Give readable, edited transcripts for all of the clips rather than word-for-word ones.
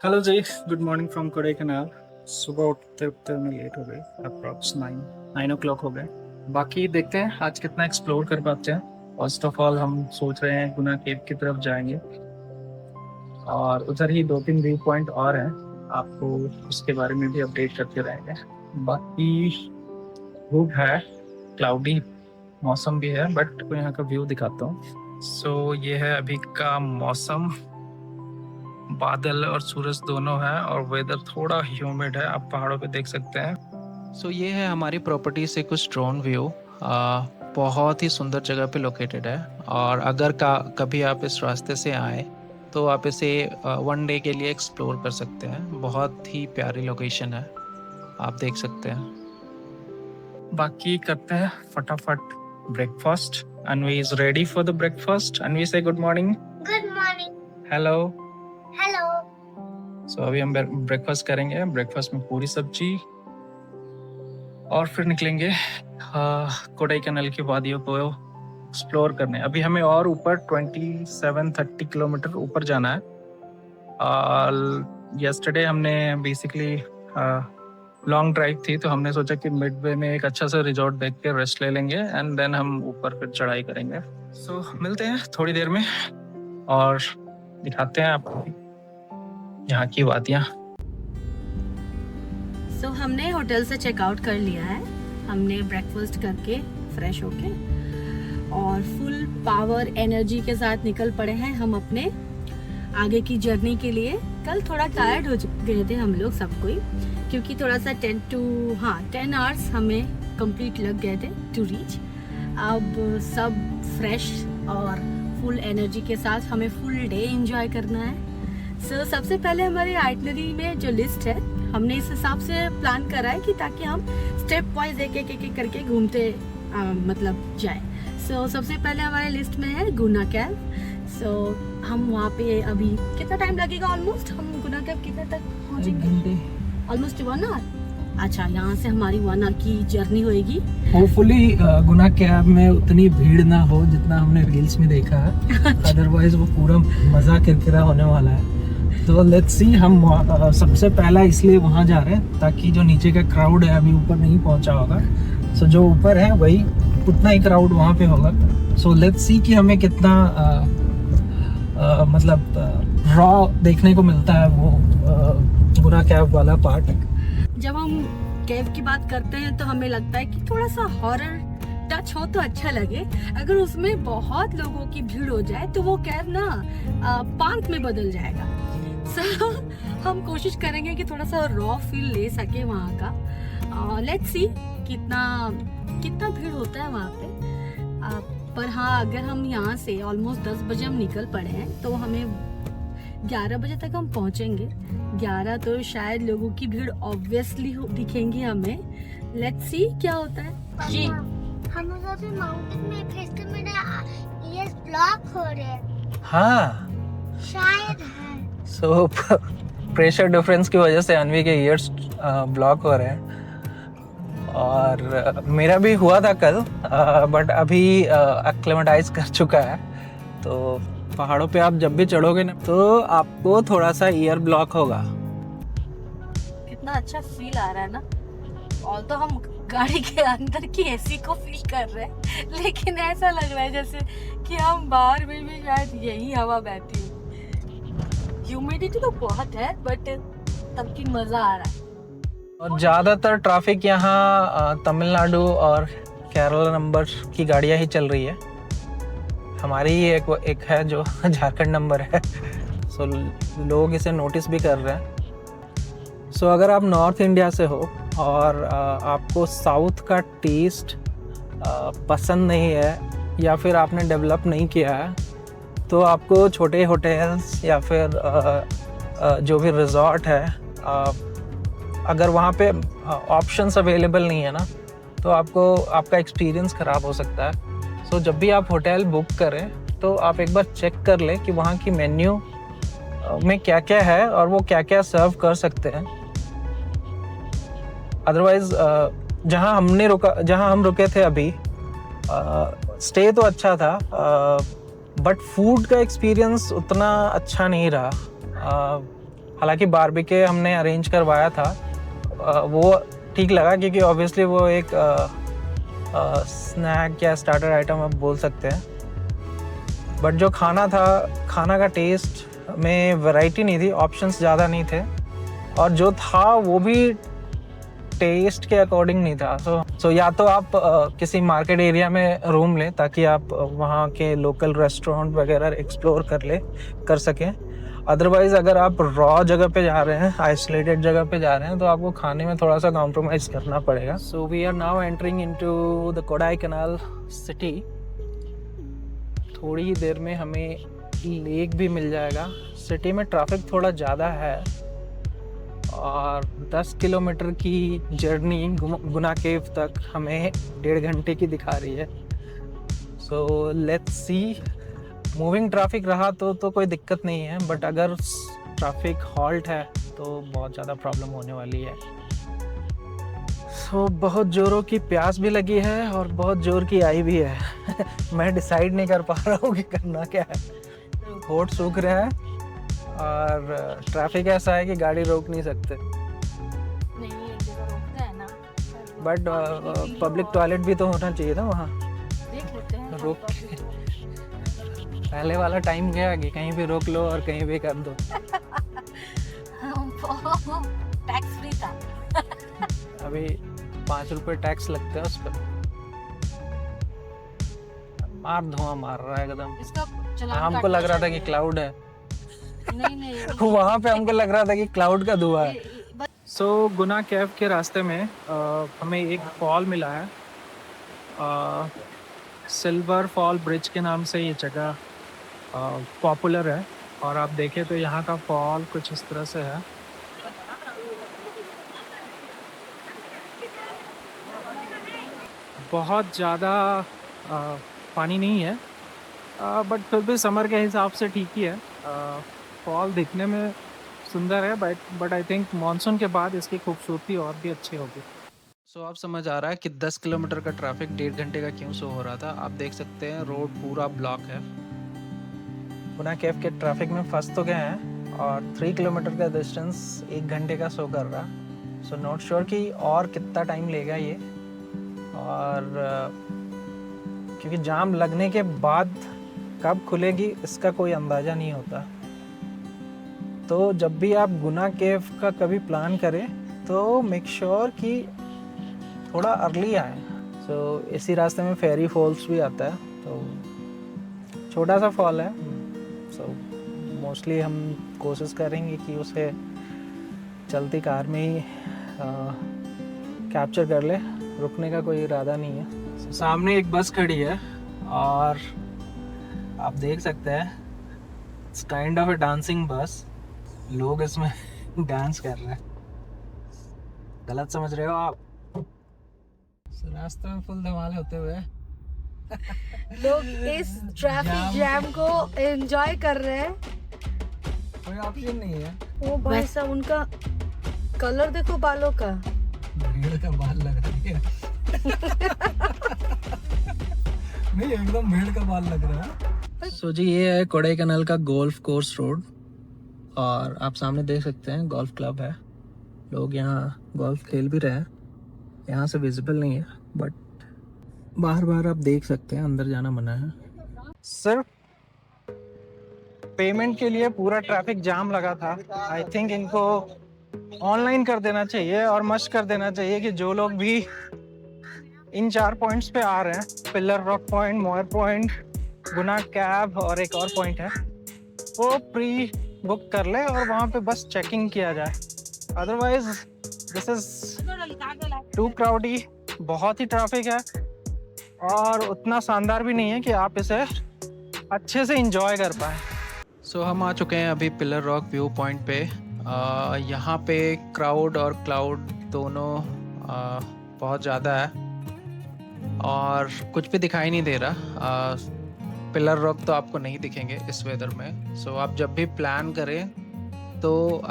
Hello ji, good morning from Kodaikanal. सुबह उठते उठते हमें लेट हो गए, अप्रॉक्स 9 ओ क्लॉक हो गए। बाकी देखते हैं आज कितना एक्सप्लोर कर पाते हैं। फर्स्ट ऑफ ऑल हम सोच रहे हैं गुना केव की तरफ जाएंगे और उधर ही 2-3 व्यू पॉइंट और हैं, आपको उसके बारे में भी अपडेट करते रहेंगे। बाकी धूप है, क्लाउडी मौसम भी है, बट आपको यहाँ का व्यू दिखाता हूँ। सो ये है अभी का मौसम, बादल और सूरज दोनों है और वेदर थोड़ा ह्यूमिड है, आप पहाड़ों पे देख सकते हैं। सो ये है हमारी प्रॉपर्टी से कुछ ड्रोन व्यू। बहुत ही सुंदर जगह पे लोकेटेड है और अगर कभी आप इस रास्ते से आए तो आप इसे 1 डे के लिए एक्सप्लोर कर सकते हैं। बहुत ही प्यारी लोकेशन है, आप देख सकते हैं। बाकी करते हैं फटाफट breakfast. Anvi is ready for the breakfast. Anvi से good morning. Good morning. Hello. Hello. So अभी हम ब्रेकफास्ट करेंगे, ब्रेकफास्ट में पूरी सब्जी, और फिर निकलेंगे कोडाईकनाल की वादियों को एक्सप्लोर करने। अभी हमें और ऊपर 27-30 किलोमीटर ऊपर जाना है। यस्टरडे हमने बेसिकली लॉन्ग ड्राइव थी, तो हमने सोचा कि मिडवे में एक अच्छा सा रिजॉर्ट देख के रेस्ट ले लेंगे एंड देन हम ऊपर फिर चढ़ाई करेंगे। सो मिलते हैं थोड़ी देर में और दिखाते हैं आपको यहाँ की वादियाँ। सो हमने होटल से चेकआउट कर लिया है। हमने ब्रेकफास्ट करके फ्रेश होके और फुल पावर एनर्जी के साथ निकल पड़े हैं हम अपने आगे की जर्नी के लिए। कल थोड़ा टायर्ड हो गए थे हम लोग सब कोई, क्योंकि थोड़ा सा 10 आवर्स हमें कंप्लीट लग गए थे टू रीच। अब सब फ्रेश और फुल एनर्जी के साथ हमें फुल डे एंजॉय करना है। सो सबसे पहले हमारे आइटनरी में जो लिस्ट है, हमने इस हिसाब से प्लान करा है कि ताकि हम स्टेप वाइज एक एक करके घूमते मतलब जाए। सो सबसे पहले हमारे लिस्ट में है गुना कैव। सो हम वहाँ पे अभी कितना टाइम लगेगा, ऑलमोस्ट हम गुना कैव कितने तक पहुँचेंगे? Almost 1 hour. अच्छा, यहाँ से हमारी 1 आवर की जर्नी होएगी। होपफुली गुना कैब में उतनी भीड़ ना हो जितना हमने रील्स में देखा है, अदरवाइज वो पूरा मजा किरकिरा होने वाला है। तो लेट्स सी, हम सबसे पहला इसलिए वहाँ जा रहे हैं ताकि जो नीचे का क्राउड है अभी ऊपर नहीं पहुँचा होगा। सो जो ऊपर है वही उतना ही क्राउड वहाँ पे होगा। सो लेट्स सी कि हमें कितना मतलब रॉ देखने को मिलता है वो गुना कैब वाला पार्ट। जब हम कैव की बात करते हैं तो हमें लगता है कि थोड़ा सा हॉरर टच हो तो अच्छा लगे। अगर उसमें बहुत लोगों की भीड़ हो जाए तो वो कैव ना पार्क में बदल जाएगा। सो हम कोशिश करेंगे कि थोड़ा सा रॉ फील ले सके वहाँ का। लेट्स सी कितना भीड़ होता है वहाँ पे। पर हाँ, अगर हम यहाँ से ऑलमोस्ट 10 बजे हम निकल पड़े हैं तो हमें 11 बजे तक हम पहुँचेंगे। 11 तो शायद लोगों की भीड़ ऑब्वियसली दिखेंगी हमें। लेट्स सी क्या होता है जी। हम लोग अभी माउंटेन में फिर से मेरे ईयर्स ब्लॉक हो रहे हैं। हाँ, शायद है। सो प्रेशर डिफरेंस की वजह से अनवी के ईयर्स ब्लॉक हो रहे हैं और मेरा भी हुआ था कल, बट अभी एक्लेमेटाइज कर चुका है। तो पहाड़ों पे आप जब भी चढ़ोगे ना तो आपको थोड़ा सा ईयर ब्लॉक होगा। कितना अच्छा फील आ रहा है ना। और तो हम गाड़ी के अंदर की एसी को फील कर रहे हैं, लेकिन ऐसा लग रहा है जैसे कि हम बाहर में भी शायद यही हवा बहती है। ह्यूमिडिटी तो बहुत है बट तब की मजा आ रहा है। और ज़्यादातर ट्रैफिक यहाँ तमिलनाडु और केरला नंबर की गाड़ियाँ ही चल रही है। हमारी ही एक है जो झारखंड नंबर है। सो लोग इसे नोटिस भी कर रहे हैं। सो अगर आप नॉर्थ इंडिया से हो और आपको साउथ का टेस्ट पसंद नहीं है या फिर आपने डेवलप नहीं किया है, तो आपको छोटे होटल्स या फिर जो भी रिजॉर्ट है, अगर वहाँ पे ऑप्शंस अवेलेबल नहीं है ना तो आपका एक्सपीरियंस ख़राब हो सकता है। सो जब भी आप होटल बुक करें तो आप एक बार चेक कर लें कि वहाँ की मेन्यू में क्या क्या है और वो क्या क्या सर्व कर सकते हैं। अदरवाइज़ जहाँ हम रुके थे अभी, स्टे तो अच्छा था बट फूड का एक्सपीरियंस उतना अच्छा नहीं रहा। हालांकि बारबेक्यू हमने अरेंज करवाया था, वो ठीक लगा क्योंकि ऑब्वियसली वो एक स्नैक या स्टार्टर आइटम आप बोल सकते हैं। बट जो खाना था, खाना का टेस्ट में वैरायटी नहीं थी, ऑप्शंस ज़्यादा नहीं थे, और जो था वो भी टेस्ट के अकॉर्डिंग नहीं था। सो या तो आप किसी मार्केट एरिया में रूम लें ताकि आप वहाँ के लोकल रेस्टोरेंट वगैरह एक्सप्लोर कर सकें। अदरवाइज़ अगर आप रॉ जगह पे जा रहे हैं, आइसोलेटेड जगह पे जा रहे हैं, तो आपको खाने में थोड़ा सा कॉम्प्रोमाइज़ करना पड़ेगा। So we are now entering into the Kodaikanal city. थोड़ी ही देर में हमें लेक भी मिल जाएगा। सिटी में ट्रैफिक थोड़ा ज़्यादा है और 10 किलोमीटर की जर्नी गुना केव तक हमें 1.5 घंटे की दिखा रही है। So let's see. Moving traffic रहा तो कोई दिक्कत नहीं है, बट अगर ट्रैफिक हॉल्ट है तो बहुत ज़्यादा प्रॉब्लम होने वाली है। सो बहुत ज़ोरों की प्यास भी लगी है और बहुत ज़ोर की आई भी है। मैं डिसाइड नहीं कर पा रहा हूँ कि करना क्या है। होठ सूख रहे हैं और ट्रैफिक ऐसा है कि गाड़ी रोक नहीं सकते। नहीं, एक जगह रोकते हैं ना, बट पब्लिक टॉयलेट भी तो होना चाहिए ना वहाँ। देख लेते हैं। रोक के पहले वाला टाइम गया कि कहीं भी रोक लो और कहीं भी कर दो। टैक्स फ्री था। अभी 5 रुपए टैक्स लगता है उस पर। धुआं मार रहा है एकदम। इसका चलान हमको लग रहा था कि क्लाउड है। नहीं वहाँ पे हमको लग रहा था कि क्लाउड का धुआं है। सो गुना केव के रास्ते में हमें एक फॉल मिला है। सिल्वर फॉल ब्रिज के नाम से ये जगह पॉपुलर है, और आप देखें तो यहाँ का फॉल कुछ इस तरह से है। बहुत ज़्यादा पानी नहीं है, बट फिर भी समर के हिसाब से ठीक ही है। फॉल दिखने में सुंदर है, बट आई थिंक मानसून के बाद इसकी खूबसूरती और भी अच्छी होगी। सो आप समझ आ रहा है कि 10 किलोमीटर का ट्रैफिक 1.5 घंटे का क्यों शो हो रहा था। आप देख सकते हैं रोड पूरा ब्लॉक है। गुना केव के ट्रैफिक में फंस तो गए हैं और 3 किलोमीटर का डिस्टेंस 1 घंटे का शो कर रहा। सो नॉट श्योर कि और कितना टाइम लेगा ये, और क्योंकि जाम लगने के बाद कब खुलेगी इसका कोई अंदाज़ा नहीं होता। तो जब भी आप गुना केव का कभी प्लान करें तो मेक श्योर कि थोड़ा अर्ली आए। सो इसी रास्ते में फेरी फॉल्स भी आता है, तो छोटा सा फॉल है। सो मोस्टली हम कोशिश करेंगे कि उसे चलती कार में ही कैप्चर कर ले, रुकने का कोई इरादा नहीं है। सामने एक बस खड़ी है और आप देख सकते हैं it's kind of a dancing बस। लोग इसमें डांस कर रहे हैं। गलत समझ रहे हो आप। रास्ते में फुल धमाल होते हुए लोग इस ट्रैफिक जैम को एंजॉय कर रहे हैं। कोई ऑप्शन नहीं है। ओ भाई साहब, उनका कलर देखो बालों का। भेड़ का बाल लग रहा है। नहीं, एकदम भेड़ का बाल लग रहा है। सो जी, ये है कोडाईकनाल का गोल्फ कोर्स रोड, और आप सामने देख सकते हैं गोल्फ क्लब है। लोग यहाँ गोल्फ खेल भी रहे हैं। यहाँ से विजिबल नहीं है, बट बाहर आप देख सकते हैं। अंदर जाना मना है। सिर्फ पेमेंट के लिए पूरा ट्रैफिक जाम लगा था। आई थिंक इनको ऑनलाइन कर देना चाहिए और मस्ट कर देना चाहिए कि जो लोग भी इन 4 पॉइंट्स पे आ रहे हैं, Pillar Rock Point, Moyer Point, Guna cave और एक और पॉइंट है, वो प्री बुक कर ले और वहाँ पे बस चेकिंग किया जाए। Otherwise this is too crowdy. बहुत ही ट्रैफिक है और उतना शानदार भी नहीं है कि आप इसे अच्छे से इंजॉय कर पाएँ। सो हम आ चुके हैं अभी पिलर रॉक व्यू पॉइंट पे। यहाँ पे क्राउड और क्लाउड दोनों बहुत ज़्यादा है और कुछ भी दिखाई नहीं दे रहा। पिलर रॉक तो आपको नहीं दिखेंगे इस वेदर में। सो आप जब भी प्लान करें तो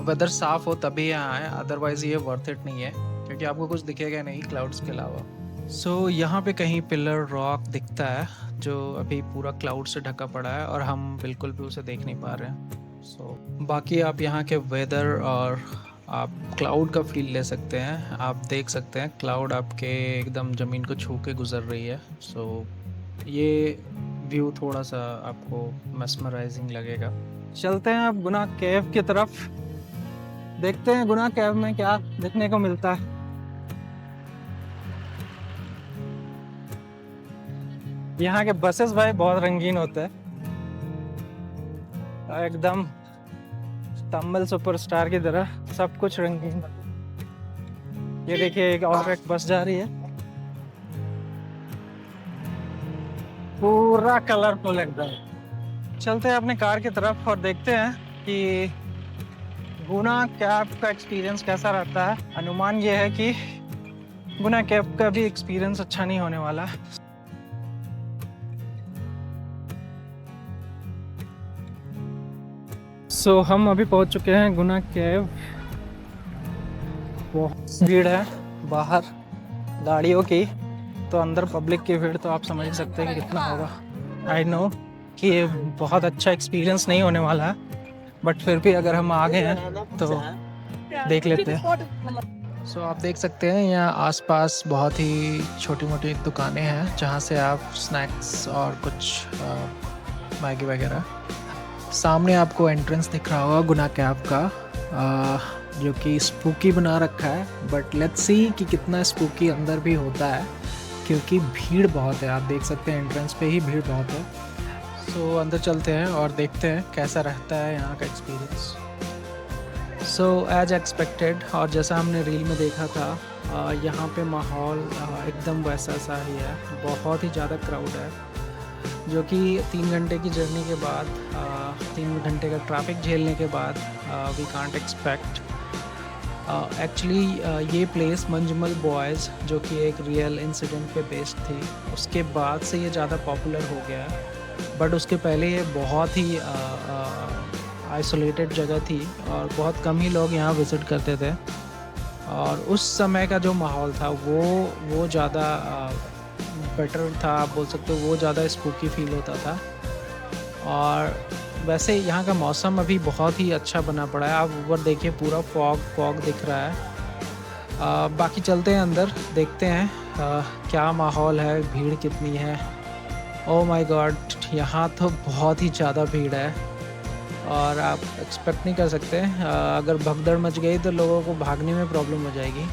वेदर साफ़ हो तभी यहाँ आए, अदरवाइज़ ये वर्थ इट नहीं है क्योंकि आपको कुछ दिखेगा नहीं क्लाउड्स के अलावा। सो यहाँ पे कहीं पिलर रॉक दिखता है जो अभी पूरा क्लाउड से ढका पड़ा है और हम बिल्कुल भी उसे देख नहीं पा रहे हैं। सो बाकी आप यहाँ के वेदर और आप क्लाउड का फील ले सकते हैं। आप देख सकते हैं क्लाउड आपके एकदम ज़मीन को छू के गुज़र रही है। सो ये व्यू थोड़ा सा आपको मेस्मराइजिंग लगेगा। चलते हैं अब गुना केव की तरफ, देखते हैं गुना केव में क्या देखने को मिलता है। यहाँ के बसेस भाई बहुत रंगीन होते हैं, एकदम तमिल सुपरस्टार की तरह सब कुछ रंगीन। ये देखिए एक और एक बस जा रही है, पूरा कलरफुल एकदम। चलते हैं अपने कार की तरफ और देखते हैं कि गुना कैब का एक्सपीरियंस कैसा रहता है। अनुमान ये है कि गुना कैब का भी एक्सपीरियंस अच्छा नहीं होने वाला। सो हम अभी पहुंच चुके हैं गुना केव। बहुत भीड़ है बाहर गाड़ियों की, तो अंदर पब्लिक की भीड़ तो आप समझ ही सकते हैं कि कितना होगा। आई नो कि ये बहुत अच्छा एक्सपीरियंस नहीं होने वाला है, बट फिर भी अगर हम आ गए हैं तो देख लेते हैं। सो आप देख सकते हैं यहाँ आसपास बहुत ही छोटी मोटी दुकानें हैं जहाँ से आप स्नैक्स और कुछ मैगी वगैरह। सामने आपको एंट्रेंस दिख रहा होगा गुना कैब का, जो कि स्पूकी बना रखा है, बट लेट्स सी कि कितना स्पूकी अंदर भी होता है, क्योंकि भीड़ बहुत है। आप देख सकते हैं एंट्रेंस पे ही भीड़ बहुत है। सो अंदर चलते हैं और देखते हैं कैसा रहता है यहाँ का एक्सपीरियंस। सो एज एक्सपेक्टेड और जैसा हमने रील में देखा था, यहाँ पे माहौल एकदम वैसा सा ही है। बहुत ही ज़्यादा क्राउड है, जो कि 3 घंटे की जर्नी के बाद, 3 घंटे का ट्रैफिक झेलने के बाद वी कांट एक्सपेक्ट। एक्चुअली ये प्लेस मंजमल बॉयज़, जो कि एक रियल इंसिडेंट पे बेस्ड थी, उसके बाद से ये ज़्यादा पॉपुलर हो गया है। बट उसके पहले ये बहुत ही आइसोलेटेड जगह थी और बहुत कम ही लोग यहाँ विज़िट करते थे। और उस समय का जो माहौल था वो ज़्यादा बेटर था, आप बोल सकते हो। वो ज़्यादा स्पूकी फील होता था। और वैसे यहाँ का मौसम अभी बहुत ही अच्छा बना पड़ा है। आप ऊपर देखिए पूरा फॉग दिख रहा है। बाकी चलते हैं अंदर, देखते हैं क्या माहौल है, भीड़ कितनी है। ओह माय गॉड, यहाँ तो बहुत ही ज़्यादा भीड़ है और आप एक्सपेक्ट नहीं कर सकते। अगर भगदड़ मच गई तो लोगों को भागने में प्रॉब्लम हो जाएगी।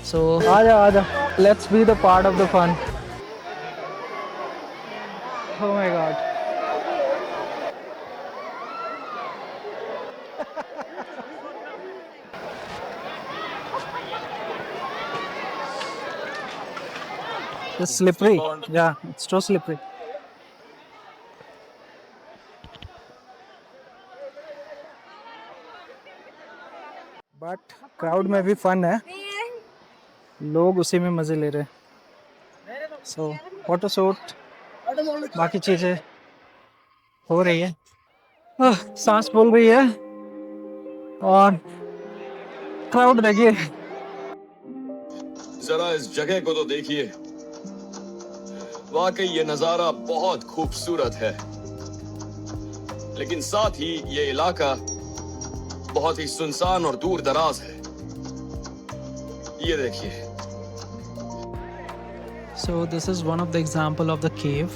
सो आजा, let's be the part of the fun. Oh my god, it's slippery. Yeah, it's so slippery. But crowd में भी फन है, लोग उसी में मजे ले रहे हैं। सो फोटो शूट बाकी चीजें हो रही है। सांस फूल रही है और क्राउड देखिए। जरा इस जगह को तो देखिए, वाकई ये नजारा बहुत खूबसूरत है, लेकिन साथ ही ये इलाका बहुत ही सुनसान और दूर दराज है। ये देखिए। So this is one of the example of the cave.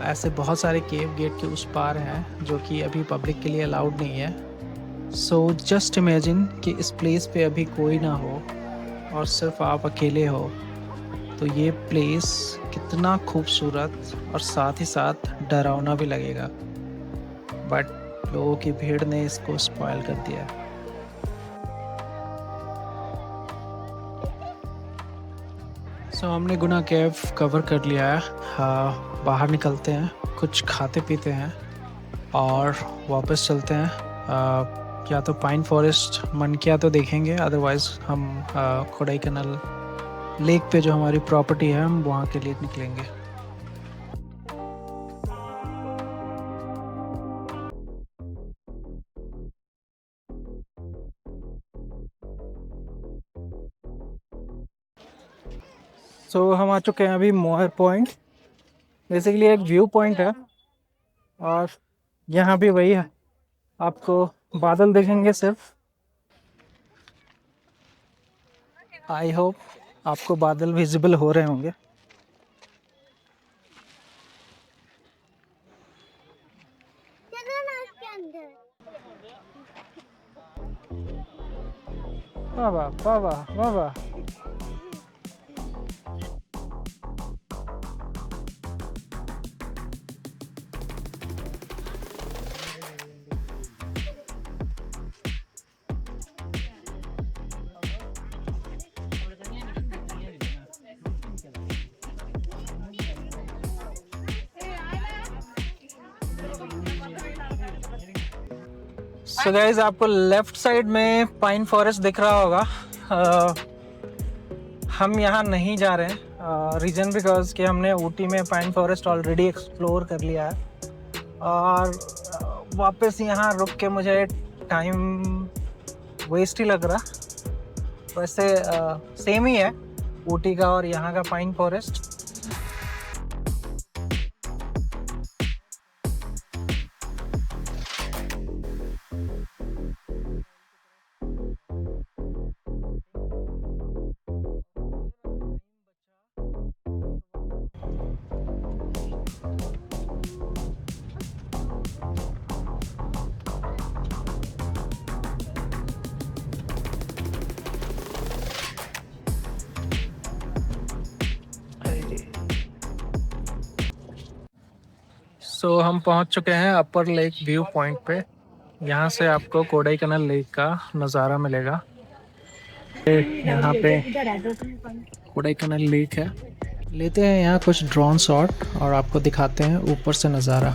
ऐसे बहुत सारे केव गेट के उस पार हैं जो कि अभी पब्लिक के लिए अलाउड नहीं है। सो जस्ट इमेजिन कि इस प्लेस पे अभी कोई ना हो और सिर्फ आप अकेले हो, तो ये प्लेस कितना खूबसूरत और साथ ही साथ डरावना भी लगेगा। बट लोगों की भीड़ ने इसको स्पॉइल कर दिया। सो हमने गुना केव कवर कर लिया है। बाहर निकलते हैं, कुछ खाते पीते हैं और वापस चलते हैं। या तो पाइन फॉरेस्ट मन किया तो देखेंगे, अदरवाइज़ हम कोडाईकनाल लेक पे जो हमारी प्रॉपर्टी है हम वहाँ के लिए निकलेंगे। सो हम आ चुके हैं अभी मोहर पॉइंट। बेसिकली एक व्यू पॉइंट है और यहाँ भी वही है, आपको बादल दिखेंगे सिर्फ। आई होप आपको बादल विजिबल हो रहे होंगे। चलो ना इसके अंदर। वाह वाह वाह वाह वाह वाह। सो गाइज आपको लेफ्ट साइड में पाइन फॉरेस्ट दिख रहा होगा। हम यहाँ नहीं जा रहे हैं, रीज़न बिकॉज कि हमने ऊटी में पाइन फॉरेस्ट ऑलरेडी एक्सप्लोर कर लिया है और वापस यहाँ रुक के मुझे टाइम वेस्ट ही लग रहा। वैसे सेम ही है ऊटी का और यहाँ का पाइन फॉरेस्ट। सो हम पहुंच चुके हैं अपर लेक व्यू पॉइंट पे। यहाँ से आपको कोडाईकनाल लेक का नज़ारा मिलेगा। यहाँ पे कोडाईकनाल लेक है। लेते हैं यहाँ कुछ ड्रोन शॉट और आपको दिखाते हैं ऊपर से नज़ारा।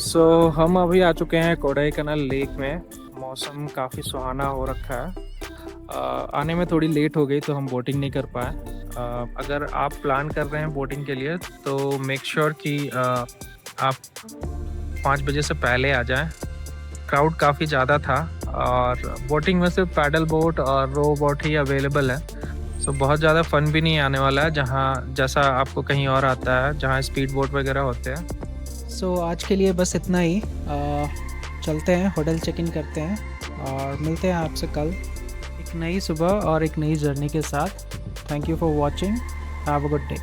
सो हम अभी आ चुके हैं कोडाईकनाल लेक में। मौसम काफ़ी सुहाना हो रखा है। आने में थोड़ी लेट हो गई तो हम बोटिंग नहीं कर पाए। अगर आप प्लान कर रहे हैं बोटिंग के लिए तो मेक श्योर कि आप 5 बजे से पहले आ जाएं। क्राउड काफ़ी ज़्यादा था और बोटिंग में सिर्फ पैडल बोट और रो बोट ही अवेलेबल है। सो बहुत ज़्यादा फ़न भी नहीं आने वाला है जहाँ जैसा आपको कहीं और आता है जहाँ स्पीड बोट वगैरह होते हैं। सो आज के लिए बस इतना ही। चलते हैं, होटल चेक इन करते हैं और मिलते हैं आपसे कल एक नई सुबह और एक नई जर्नी के साथ। Thank you for watching. Have a good day.